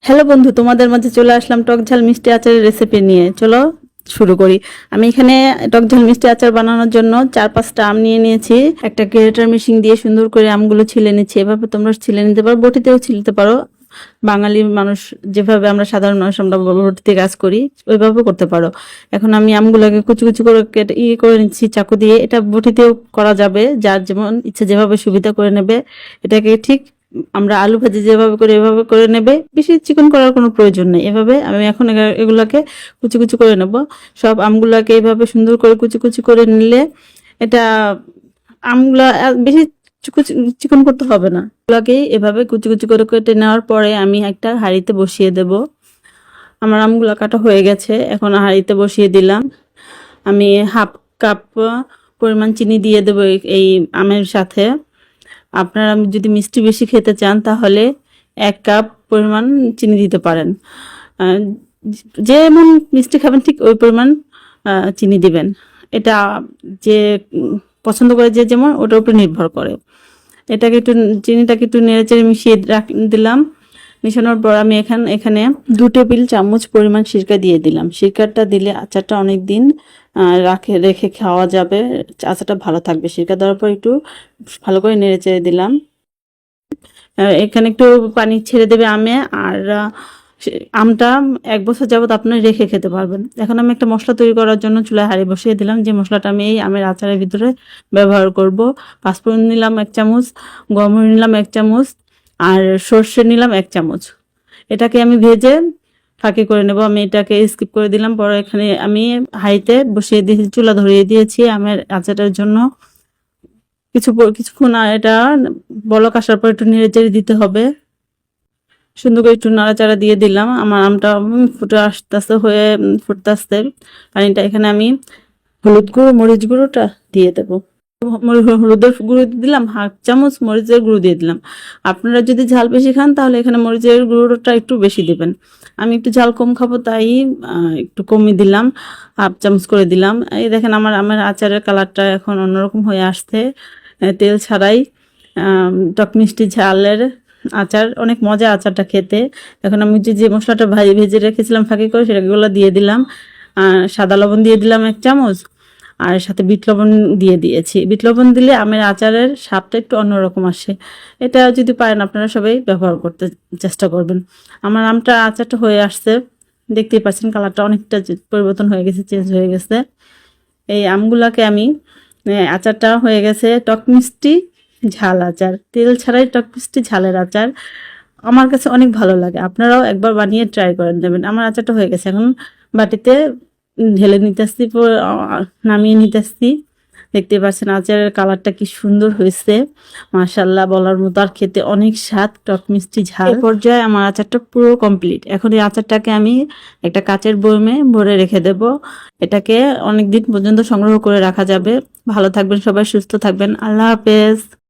Hello বন্ধু, তোমাদের মাঝে চলে আসলাম টক ঝাল মিষ্টি আচারের রেসিপি নিয়ে। চলো শুরু করি। আমি এখানে টক ঝাল মিষ্টি আচার বানানোর জন্য 4-5টা আম নিয়ে নিয়েছি। একটা গ্রেটার মেশিন দিয়ে সুন্দর করে আমগুলো ছিলে নিচ্ছি। এভাবে তোমরা ছিলে নিতে পারো, বটিতেও ছিলতে পারো। বাঙালি মানুষ যেভাবে, আমরা সাধারণ মানুষ আমরা বটিতে কাজ করি, ওইভাবে করতে পারো। এখন আমি আমগুলোকে কুচি কুচি করে কেটে করে নিচ্ছি চাকু দিয়ে। এটা বটিতেও করা যাবে, যার যেমন ইচ্ছে যেভাবে সুবিধা করে নেবে। এটাকে ঠিক আমরা আলু ভাজি যেভাবে করে এভাবে করে নেবে, বেশি চিকন করার কোনো প্রয়োজন নেই। এভাবে আমি এখন এগুলাকে কুচি কুচি করে নেব। সব আমগুলাকে এভাবে সুন্দর করে কুচি কুচি করে নিলে এটা আমগুলা বেশি চিকন করতে হবে না। এগুলাকে এভাবে কুচি কুচি করে কেটে নেওয়ার পরে আমি একটা হাঁড়িতে বসিয়ে দেব। আমার আমগুলা কাটা হয়ে গেছে, এখন হাঁড়িতে বসিয়ে দিলাম। আমি 1/2 কাপ পরিমাণ চিনি দিয়ে দেবো এই আমের সাথে। আপনারা যদি মিষ্টি বেশি খেতে চান তাহলে 1 কাপ পরিমাণ চিনি দিতে পারেন। যেমন মিষ্টি খাবেন ঠিক ওই পরিমাণ চিনি দিবেন। এটা যে পছন্দ করে যে যেমন, ওটার উপর নির্ভর করে। এটাকে একটু, চিনিটাকে একটু নেড়ে চেড়ে মিশিয়ে দিলাম। মিশানোর পর আমি এখানে 2 টেবিল চামচ পরিমাণ সিরকা দিয়ে দিলাম। সিরকাটা দিলে আচারটা অনেক দিন রেখে খাওয়া যাবে, আচারটা ভালো থাকবে। সিরকা দেওয়ার পর একটু ভালো করে নেড়ে চেড়ে দিলাম। এখানে একটু পানি ছেড়ে দেবে আমে। আর আমটা 1 বছর যাবত আপনি রেখে খেতে পারবেন। এখন আমি একটা মশলা তৈরি করার জন্য চুলায় হাঁড়ি বসিয়ে দিলাম। যে মশলাটা আমি এই আমের আচারের ভিতরে ব্যবহার করব। পাঁচফোড়ন নিলাম 1 চামচ, গরম মরিচ নিলাম 1 চামচ, আর সর্ষে নিলাম 1 চামচ। এটাকে আমি ভেজে ফাঁকি করে নেব। আমি এটাকে স্কিপ করে দিলাম। পরে এখানে আমি হাঁড়িতে বসিয়ে দিয়েছি, চুলা ধরিয়ে দিয়েছি আমের আচারের জন্য। কিছুক্ষণ এটা বলক আসার পর একটু নেড়ে চেড়ে দিতে হবে। সুন্দর করে একটু নাড়াচাড়া দিয়ে দিলাম। আমার আমটা ফুটে আস্তে আস্তে হয়ে ফুটতে আসতে পানিটা, এখানে আমি হলুদ গুঁড়ো, মরিচ গুঁড়োটা দিয়ে দেবো। হলুদের গুঁড়ো দিলাম 1/2 চামচ, মরিচের গুঁড়ো দিয়ে দিলাম। আপনারা যদি ঝাল বেশি খান তাহলে এখানে মরিচের গুঁড়োটা একটু বেশি দিবেন। আমি একটু ঝাল কম খাবো, তাই একটু কমই দিলাম, 1/2 চামচ করে দিলাম। এই দেখেন আমার আচারের কালারটা এখন অন্যরকম হয়ে আসছে, তেল ছাড়াই। টক মিষ্টি ঝালের আচার অনেক মজা, আচারটা খেতে। এখন আমি যে মশলাটা ভেজে রেখেছিলাম ফাঁকি করে, সেটাগুলো দিয়ে দিলাম। সাদা লবণ দিয়ে দিলাম 1 চামচ, আর সাথে বিট লবণ দিয়ে দিয়েছি। বিট লবণ দিলে আমের আচারের স্বাদটা একটু অন্যরকম আসে। এটা যদি পারেন আপনারা সবাই ব্যবহার করতে চেষ্টা করবেন। আমার আমটা আচারটা হয়ে আসছে, দেখতেই পাচ্ছেন কালারটা অনেকটা পরিবর্তন হয়ে গেছে, চেঞ্জ হয়ে গেছে। এই আমগুলাকে আমি, আচারটা হয়ে গেছে টক মিষ্টি ঝাল আচার, তেল ছাড়াই টক মিষ্টি ঝালের আচার। আমার কাছে অনেক ভালো লাগে, আপনারাও একবার বানিয়ে ট্রাই করেন দেবেন। আমার আচারটা হয়ে গেছে, এখন বাটিতে ঢেলে নিতেছি, নামিয়ে নিতেছি। দেখতে পাচ্ছেন আচারের কালারটা কি সুন্দর হয়েছে, মাশাআল্লাহ বলার মতো। আর খেতে অনেক স্বাদ, টক মিষ্টি ঝাল। এই পর্যায়ে আমার আচারটা পুরো কমপ্লিট। এখন এই আচারটাকে আমি একটা কাচের বয়মে ভরে রেখে দেব। এটাকে অনেক দিন পর্যন্ত সংগ্রহ করে রাখা যাবে। ভালো থাকবেন সবাই, সুস্থ থাকবেন। আল্লাহ হাফেজ।